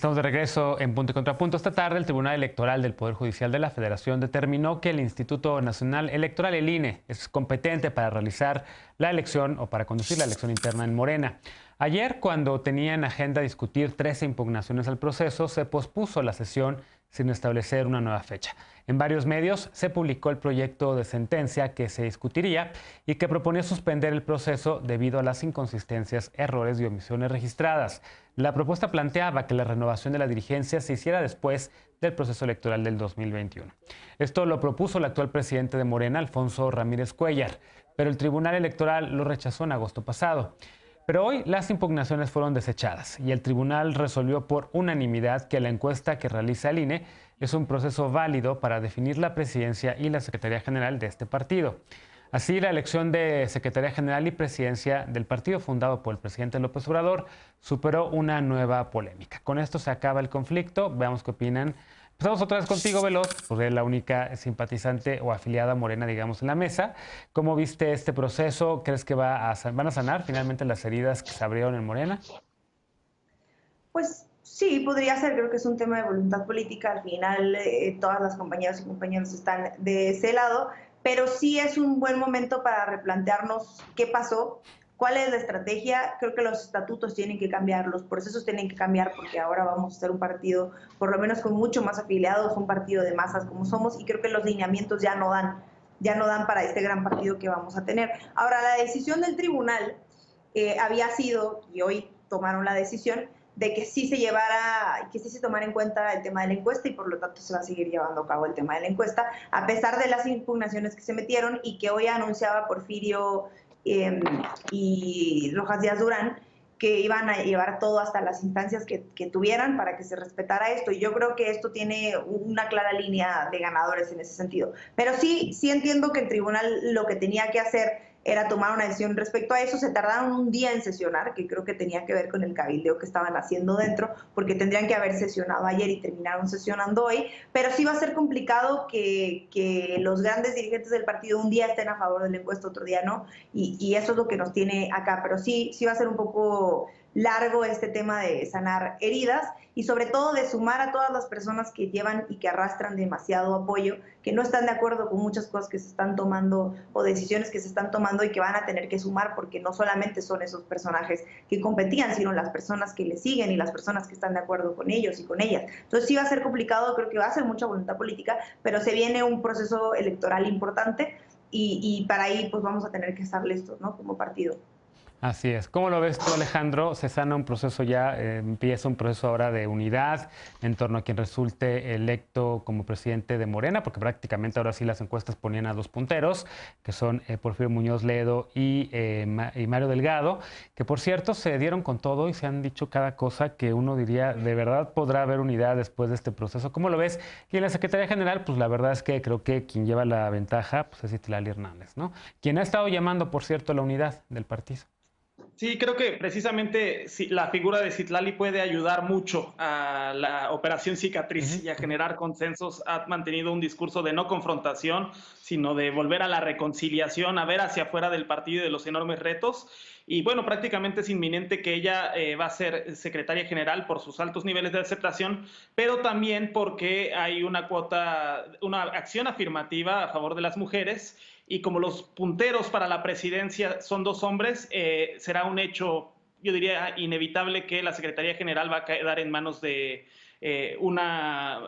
Estamos de regreso en Punto y Contrapunto. Esta tarde, el Tribunal Electoral del Poder Judicial de la Federación determinó que el Instituto Nacional Electoral, el INE, es competente para realizar la elección o para conducir la elección interna en Morena. Ayer, cuando tenía en agenda discutir 13 impugnaciones al proceso, se pospuso la sesión sin establecer una nueva fecha. En varios medios se publicó el proyecto de sentencia que se discutiría y que proponía suspender el proceso debido a las inconsistencias, errores y omisiones registradas. La propuesta planteaba que la renovación de la dirigencia se hiciera después del proceso electoral del 2021. Esto lo propuso el actual presidente de Morena, Alfonso Ramírez Cuéllar, pero el Tribunal Electoral lo rechazó en agosto pasado. Pero hoy las impugnaciones fueron desechadas y el tribunal resolvió por unanimidad que la encuesta que realiza el INE es un proceso válido para definir la presidencia y la secretaría general de este partido. Así, la elección de secretaría general y presidencia del partido fundado por el presidente López Obrador superó una nueva polémica. Con esto se acaba el conflicto. Veamos qué opinan. Empezamos otra vez contigo, Veloz, porque eres la única simpatizante o afiliada a Morena, digamos, en la mesa. ¿Cómo viste este proceso? ¿Crees que van a sanar finalmente las heridas que se abrieron en Morena? Pues sí, podría ser. Creo que es un tema de voluntad política. Al final, todas las compañeras y compañeros están de ese lado, pero sí es un buen momento para replantearnos qué pasó, cuál es la estrategia. Creo que los estatutos tienen que cambiar, los procesos tienen que cambiar, porque ahora vamos a ser un partido, por lo menos con mucho más afiliados, un partido de masas como somos, y creo que los lineamientos ya no dan para este gran partido que vamos a tener. Ahora, la decisión del tribunal había sido, y hoy tomaron la decisión, de que sí se llevara, que sí se tomara en cuenta el tema de la encuesta y por lo tanto se va a seguir llevando a cabo el tema de la encuesta, a pesar de las impugnaciones que se metieron y que hoy anunciaba Porfirio y Rojas Díaz Durán, que iban a llevar todo hasta las instancias que tuvieran para que se respetara esto. Y yo creo que esto tiene una clara línea de ganadores en ese sentido. Pero sí entiendo que el tribunal lo que tenía que hacer era tomar una decisión respecto a eso. Se tardaron un día en sesionar, que creo que tenía que ver con el cabildeo que estaban haciendo dentro, porque tendrían que haber sesionado ayer y terminaron sesionando hoy, pero sí va a ser complicado que los grandes dirigentes del partido un día estén a favor de la encuesta, otro día no, y eso es lo que nos tiene acá, pero sí va a ser un poco largo este tema de sanar heridas y sobre todo de sumar a todas las personas que llevan y que arrastran demasiado apoyo, que no están de acuerdo con muchas cosas que se están tomando o decisiones que se están tomando y que van a tener que sumar, porque no solamente son esos personajes que competían, sino las personas que le siguen y las personas que están de acuerdo con ellos y con ellas. Entonces sí va a ser complicado, creo que va a ser mucha voluntad política, pero se viene un proceso electoral importante y para ahí pues vamos a tener que estar listos, ¿no? Como partido. Así es. ¿Cómo lo ves tú, Alejandro? Se sana un proceso ya, empieza un proceso ahora de unidad en torno a quien resulte electo como presidente de Morena, porque prácticamente ahora sí las encuestas ponían a dos punteros, que son Porfirio Muñoz Ledo y Mario Delgado, que por cierto se dieron con todo y se han dicho cada cosa que uno diría, ¿de verdad podrá haber unidad después de este proceso? ¿Cómo lo ves? Y en la Secretaría General, pues la verdad es que creo que quien lleva la ventaja pues, es Citlali Hernández, ¿no? Quien ha estado llamando, por cierto, la unidad del partido. Sí, creo que precisamente la figura de Citlali puede ayudar mucho a la operación cicatriz y a generar consensos. Ha mantenido un discurso de no confrontación, sino de volver a la reconciliación, a ver hacia afuera del partido y de los enormes retos. Y bueno, prácticamente es inminente que ella va a ser secretaria general por sus altos niveles de aceptación, pero también porque hay una acción afirmativa a favor de las mujeres. Y como los punteros para la presidencia son dos hombres, será un hecho, yo diría, inevitable que la Secretaría General va a quedar en manos de una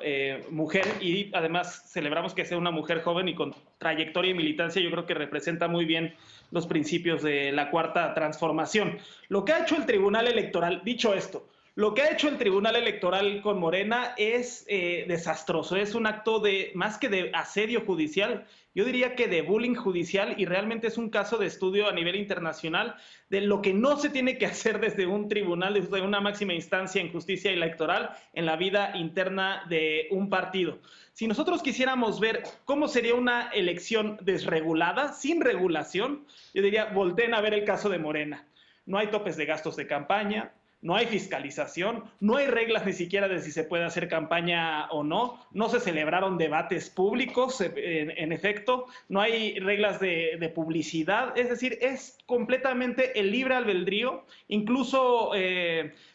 mujer, y además celebramos que sea una mujer joven y con trayectoria y militancia. Yo creo que representa muy bien los principios de la Cuarta Transformación. Lo que ha hecho el Tribunal Electoral, dicho esto, lo que ha hecho el Tribunal Electoral con Morena es desastroso. Es un acto más que de asedio judicial, yo diría que de bullying judicial, y realmente es un caso de estudio a nivel internacional de lo que no se tiene que hacer desde un tribunal, desde una máxima instancia en justicia electoral, en la vida interna de un partido. Si nosotros quisiéramos ver cómo sería una elección desregulada, sin regulación, yo diría, volteen a ver el caso de Morena. No hay topes de gastos de campaña, no hay fiscalización, no hay reglas ni siquiera de si se puede hacer campaña o no, no se celebraron debates públicos, en efecto, no hay reglas de publicidad, es decir, es completamente el libre albedrío. Incluso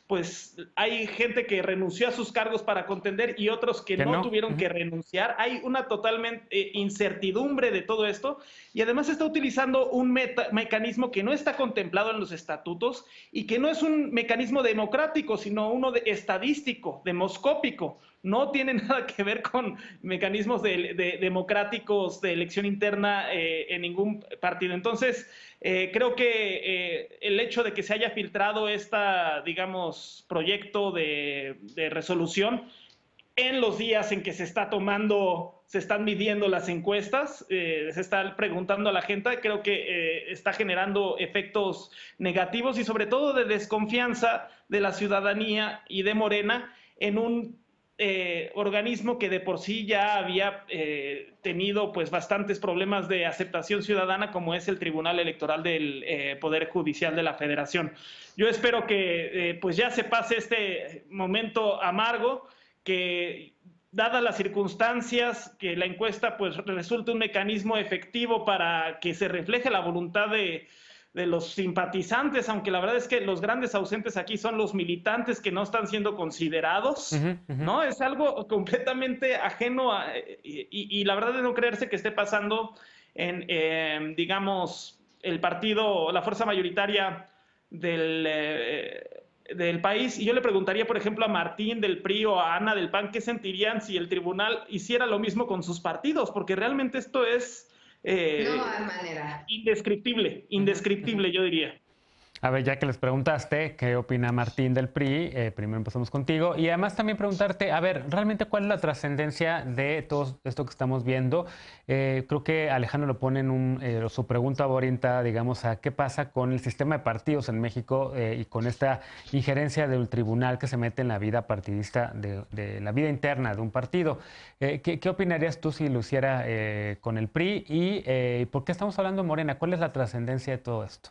pues hay gente que renunció a sus cargos para contender y otros que no tuvieron que renunciar. Hay una totalmente incertidumbre de todo esto y además está utilizando un mecanismo que no está contemplado en los estatutos y que no es un mecanismo democrático, sino uno estadístico, demoscópico. No tiene nada que ver con mecanismos democráticos de elección interna en ningún partido. Entonces, creo que el hecho de que se haya filtrado digamos, proyecto de resolución en los días en que se están midiendo las encuestas, se está preguntando a la gente, creo que está generando efectos negativos y sobre todo de desconfianza de la ciudadanía y de Morena en un organismo que de por sí ya había tenido pues bastantes problemas de aceptación ciudadana, como es el Tribunal Electoral del Poder Judicial de la Federación. Yo espero que pues ya se pase este momento amargo, que dadas las circunstancias, que la encuesta pues resulte un mecanismo efectivo para que se refleje la voluntad de los simpatizantes, aunque la verdad es que los grandes ausentes aquí son los militantes que no están siendo considerados, ¿no? Es algo completamente ajeno y la verdad de no creerse que esté pasando en digamos, el partido, la fuerza mayoritaria del país. Y yo le preguntaría, por ejemplo, a Martín del PRI o a Ana del PAN, ¿qué sentirían si el tribunal hiciera lo mismo con sus partidos? Porque realmente esto es no hay manera. Indescriptible, yo diría. A ver, ya que les preguntaste qué opina Martín del PRI, primero empezamos contigo. Y además también preguntarte, a ver, realmente cuál es la trascendencia de todo esto que estamos viendo. Creo que Alejandro lo pone en su pregunta orientada, digamos, a qué pasa con el sistema de partidos en México y con esta injerencia del tribunal que se mete en la vida partidista, de la vida interna de un partido. ¿Qué opinarías tú si lo hiciera con el PRI? ¿Y por qué estamos hablando de Morena? ¿Cuál es la trascendencia de todo esto?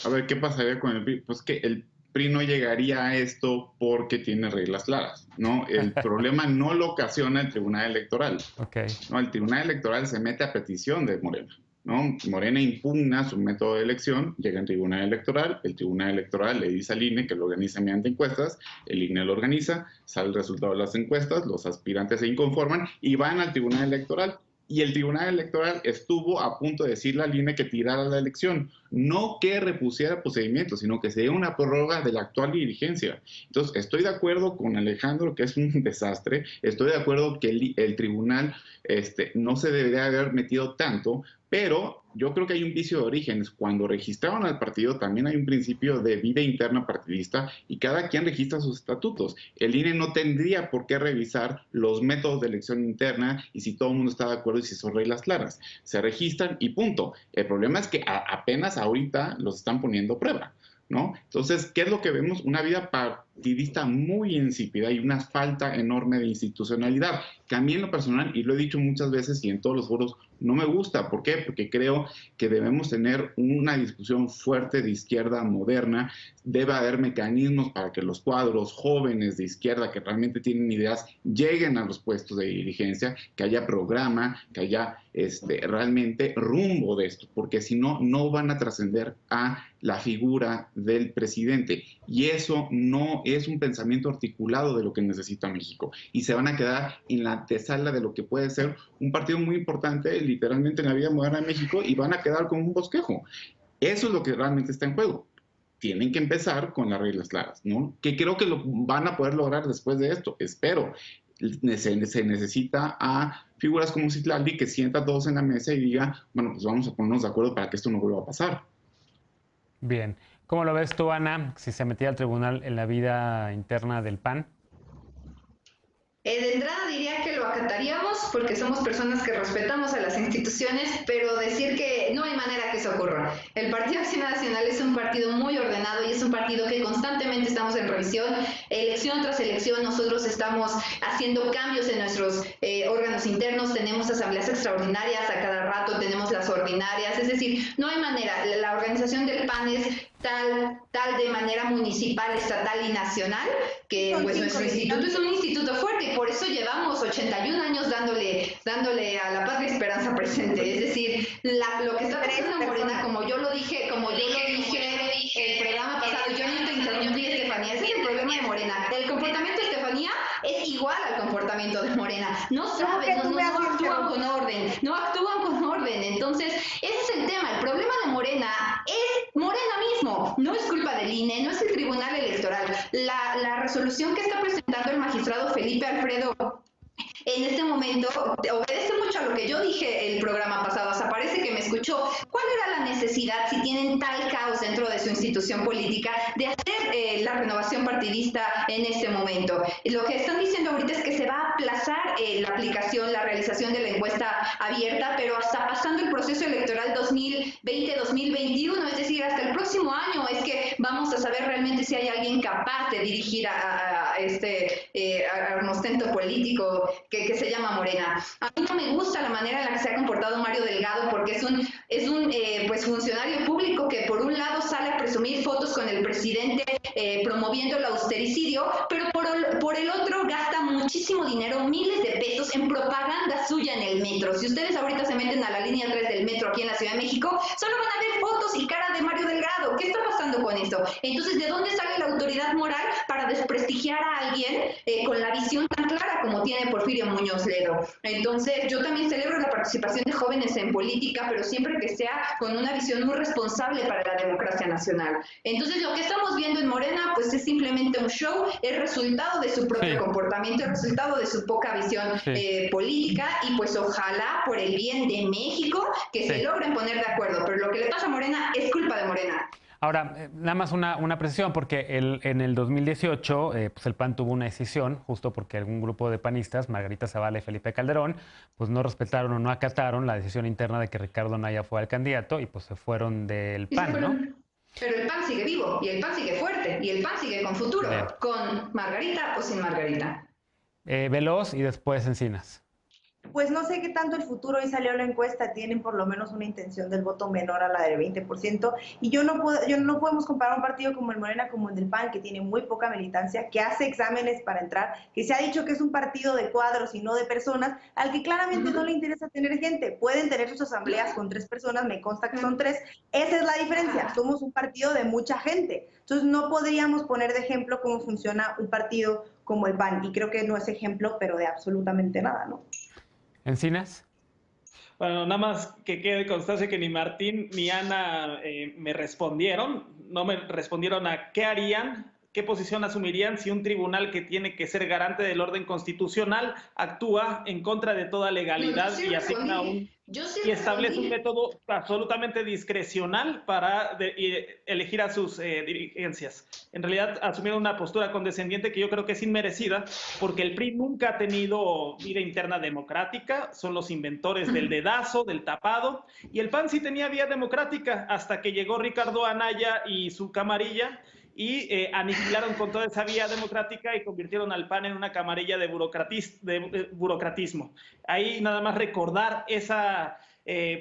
A ver, ¿qué pasaría con el PRI? Pues que el PRI no llegaría a esto porque tiene reglas claras, ¿no? El problema no lo ocasiona el Tribunal Electoral. Okay. ¿No? El Tribunal Electoral se mete a petición de Morena, ¿no? Morena impugna su método de elección, llega al Tribunal Electoral, el Tribunal Electoral le dice al INE que lo organiza mediante encuestas, el INE lo organiza, sale el resultado de las encuestas, los aspirantes se inconforman y van al Tribunal Electoral. Y el Tribunal Electoral estuvo a punto de decirle al INE que tirara la elección, no que repusiera procedimientos, sino que se diera una prórroga de la actual dirigencia. Entonces, estoy de acuerdo con Alejandro que es un desastre, estoy de acuerdo que el tribunal no se debería haber metido tanto, pero yo creo que hay un vicio de orígenes. Cuando registraron al partido también hay un principio de vida interna partidista y cada quien registra sus estatutos. El INE no tendría por qué revisar los métodos de elección interna y si todo el mundo está de acuerdo y si son reglas claras. Se registran y punto. El problema es que apenas ahorita los están poniendo a prueba, ¿no? Entonces, ¿qué es lo que vemos? Una vida partidista muy insípida y una falta enorme de institucionalidad, que a mí en lo personal, y lo he dicho muchas veces y en todos los foros, no me gusta. ¿Por qué? Porque creo que debemos tener una discusión fuerte de izquierda moderna, debe haber mecanismos para que los cuadros jóvenes de izquierda que realmente tienen ideas lleguen a los puestos de dirigencia, que haya programa, que haya realmente rumbo de esto, porque si no, no van a trascender a la figura del presidente. Y eso no es un pensamiento articulado de lo que necesita México. Y se van a quedar en la antesala de lo que puede ser un partido muy importante, literalmente en la vida moderna de México, y van a quedar con un bosquejo. Eso es lo que realmente está en juego. Tienen que empezar con las reglas claras, ¿no? Que creo que lo van a poder lograr después de esto, espero. Se necesita a figuras como Citlali que sienta a todos en la mesa y diga, bueno, pues vamos a ponernos de acuerdo para que esto no vuelva a pasar. Bien. ¿Cómo lo ves tú, Ana, si se metía al tribunal en la vida interna del PAN? De entrada diría que lo acataríamos porque somos personas que respetamos a las instituciones, pero decir que no hay manera que eso ocurra. El Partido Acción Nacional es un partido muy ordenado y es un partido que constantemente estamos en revisión. Elección tras elección nosotros estamos haciendo cambios en nuestros órganos internos, tenemos asambleas extraordinarias a cada rato, tenemos las ordinarias, es decir, no hay manera. La organización del PAN es tal de manera municipal, estatal y nacional, que pues nuestro instituto es un instituto fuerte y por eso llevamos 88 41 años dándole a la patria esperanza presente. Es decir, lo que está pasando en Morena, como yo lo dije el programa pasado, yo no te interrumpí, Estefanía, ese es el problema de Morena. El comportamiento de Estefanía es igual al comportamiento de Morena. No saben, no actúan con orden, Entonces, ese es el tema. El problema de Morena es Morena mismo. No es culpa del INE, no es el Tribunal Electoral. La resolución que está presentando el magistrado Felipe Alfredo en este momento obedece mucho a lo que yo dije el programa pasado. O sea, parece que me escuchó. ¿Cuál era la necesidad, si tienen tal caos dentro de su institución política, de hacer la renovación partidista en este momento? Lo que están diciendo ahorita es que se va a aplazar la realización de la encuesta abierta, pero hasta pasando el proceso electoral 2020-2021, es decir, hasta el próximo año es que vamos a saber realmente si hay alguien capaz de dirigir a este armostento político que se llama Morena. A mí no me gusta la manera en la que se ha comportado Mario Delgado, porque es un pues funcionario público que por un lado sale a presumir fotos con el presidente promoviendo el austericidio, pero por el otro gasta muchísimo dinero, miles de pesos en propaganda suya en el metro. Si ustedes ahorita se meten a la línea 3 del metro aquí en la Ciudad de México, solo van a ver fotos y cara de Mario Delgado. ¿Qué está pasando con esto? Entonces, ¿de dónde sale la autoridad moral para desprestigiar a alguien con la visión tan clara como tiene Porfirio Muñoz Ledo? Entonces, yo también celebro la participación de jóvenes en política, pero siempre que sea con una visión muy responsable para la democracia nacional. Entonces, lo que estamos viendo en Morena, pues es simplemente un show, es resultado de su propio comportamiento, es resultado de su poca visión política, y pues ojalá por el bien de México que se logren poner de acuerdo, pero lo que le pasa a Morena es culpa de Morena. Ahora, nada más una precisión, porque en el 2018 pues el PAN tuvo una decisión, justo porque algún grupo de panistas, Margarita Zavala y Felipe Calderón, pues no respetaron o no acataron la decisión interna de que Ricardo Anaya fuera el candidato y pues se fueron del PAN, ¿no? Pero el PAN sigue vivo, y el PAN sigue fuerte, y el PAN sigue con futuro, con Margarita o sin Margarita. Veloz y después Encinas. Pues no sé qué tanto el futuro, hoy salió la encuesta, tienen por lo menos una intención del voto menor a la del 20%, y no podemos comparar un partido como el Morena como el del PAN, que tiene muy poca militancia, que hace exámenes para entrar, que se ha dicho que es un partido de cuadros y no de personas, al que claramente no le interesa tener gente. Pueden tener sus asambleas con 3 personas, me consta que son 3, esa es la diferencia, somos un partido de mucha gente, entonces no podríamos poner de ejemplo cómo funciona un partido como el PAN, y creo que no es ejemplo, pero de absolutamente nada, ¿no? ¿Encinas? Bueno, nada más que quede constancia que ni Martín ni Ana me respondieron, no me respondieron a qué harían, qué posición asumirían si un tribunal que tiene que ser garante del orden constitucional actúa en contra de toda legalidad y asigna y establece un método absolutamente discrecional para elegir a sus dirigencias. En realidad asumieron una postura condescendiente que yo creo que es inmerecida, porque el PRI nunca ha tenido vida interna democrática, son los inventores del dedazo, del tapado, y el PAN sí tenía vía democrática hasta que llegó Ricardo Anaya y su camarilla, y aniquilaron con toda esa vía democrática y convirtieron al PAN en una camarilla de burocratismo. Ahí nada más recordar esa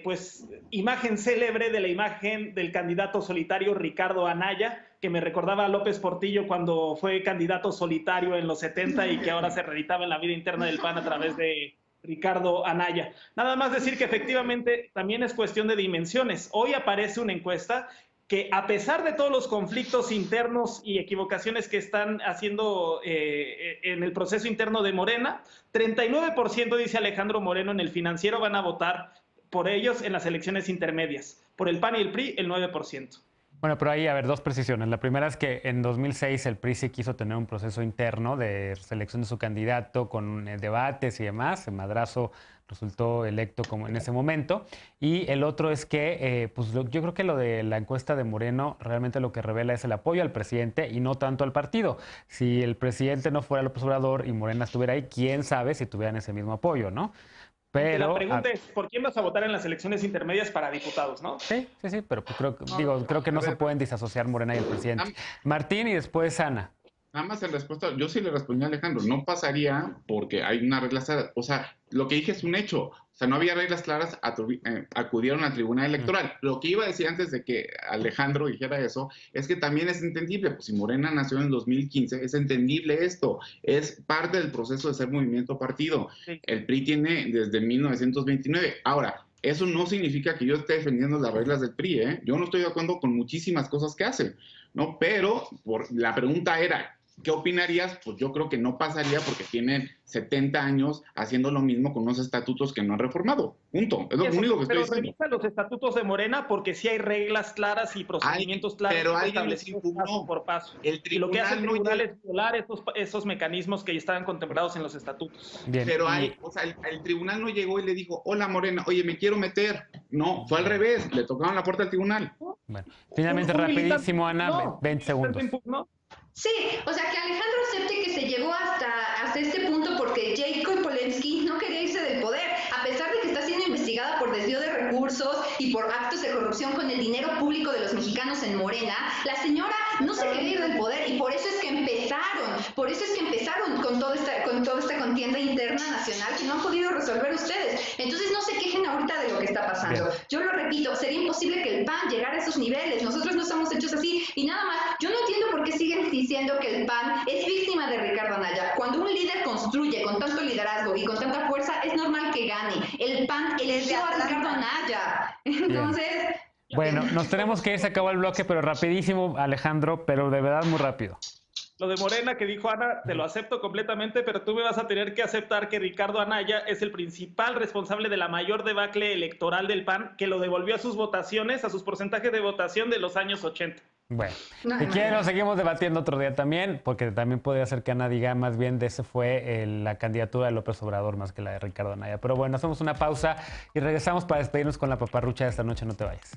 pues imagen célebre de la imagen del candidato solitario Ricardo Anaya, que me recordaba a López Portillo cuando fue candidato solitario en los 70 y que ahora se reeditaba en la vida interna del PAN a través de Ricardo Anaya. Nada más decir que efectivamente también es cuestión de dimensiones. Hoy aparece una encuesta que, a pesar de todos los conflictos internos y equivocaciones que están haciendo en el proceso interno de Morena, 39% dice Alejandro Moreno en El Financiero van a votar por ellos en las elecciones intermedias. Por el PAN y el PRI, el 9%. Bueno, pero ahí, a ver, 2 precisiones. La primera es que en 2006 el PRI sí quiso tener un proceso interno de selección de su candidato con debates y demás. Madrazo resultó electo como en ese momento. Y el otro es que pues yo creo que lo de la encuesta de Moreno realmente lo que revela es el apoyo al presidente y no tanto al partido. Si el presidente no fuera López Obrador y Morena estuviera ahí, quién sabe si tuvieran ese mismo apoyo, ¿no? Pero la pregunta es, ¿por quién vas a votar en las elecciones intermedias para diputados, no? Sí, pero pues creo que no se pueden disasociar Morena y el presidente. Martín y después Ana. Nada más en respuesta, yo sí le respondí a Alejandro, no pasaría porque hay una regla clara. O sea, lo que dije es un hecho. O sea, no había reglas claras, acudieron al Tribunal Electoral. Lo que iba a decir antes de que Alejandro dijera eso, es que también es entendible. Pues si Morena nació en el 2015, es entendible esto. Es parte del proceso de ser movimiento partido. Sí. El PRI tiene desde 1929. Ahora, eso no significa que yo esté defendiendo las reglas del PRI, ¿eh? Yo no estoy de acuerdo con muchísimas cosas que hace, ¿no? Pero la pregunta era, ¿qué opinarías? Pues yo creo que no pasaría porque tienen 70 años haciendo lo mismo con unos estatutos que no han reformado. Punto. Es lo único que estoy diciendo. Pero revisa los estatutos de Morena porque sí hay reglas claras y procedimientos claros. Pero alguien los impugnó. Paso por paso. Y lo que hace el tribunal es violar esos mecanismos que ya estaban contemplados en los estatutos. Bien, pero o sea, el tribunal no llegó y le dijo, hola Morena, oye, me quiero meter. No, fue al revés, le tocaron la puerta al tribunal. Bueno, finalmente rapidísimo, Ana, no, 20 segundos. Sí, o sea, que Alejandro acepte que se llegó hasta este punto porque Jacob Polensky no quería irse del poder, a pesar de que está siendo investigada por desvío de recursos y por actos de corrupción con el dinero público de los mexicanos en Morena. La señora no se quería ir del poder y por eso es que empezaron con toda esta contienda interna nacional que no han podido resolver ustedes. Entonces no se quejen ahorita de lo que está pasando. Bien. Yo lo repito, sería imposible que el PAN llegara a esos niveles. Nosotros no estamos hechos así. Y nada más, yo no entiendo por qué siguen diciendo que el PAN es víctima de Ricardo Anaya. Cuando un líder construye con tanto liderazgo y con tanta fuerza, es normal que gane. El PAN eligió a Ricardo Anaya. Entonces... Bien. Bueno, nos tenemos que ir, se acabó el bloque, pero rapidísimo, Alejandro, pero de verdad muy rápido. Lo de Morena que dijo Ana, te lo acepto completamente, pero tú me vas a tener que aceptar que Ricardo Anaya es el principal responsable de la mayor debacle electoral del PAN, que lo devolvió a sus votaciones, a sus porcentajes de votación de los años 80. Bueno, si quieren lo seguimos debatiendo otro día también, porque también podría ser que Ana diga más bien de ese fue la candidatura de López Obrador más que la de Ricardo Anaya. Pero bueno, hacemos una pausa y regresamos para despedirnos con la paparrucha de esta noche, no te vayas.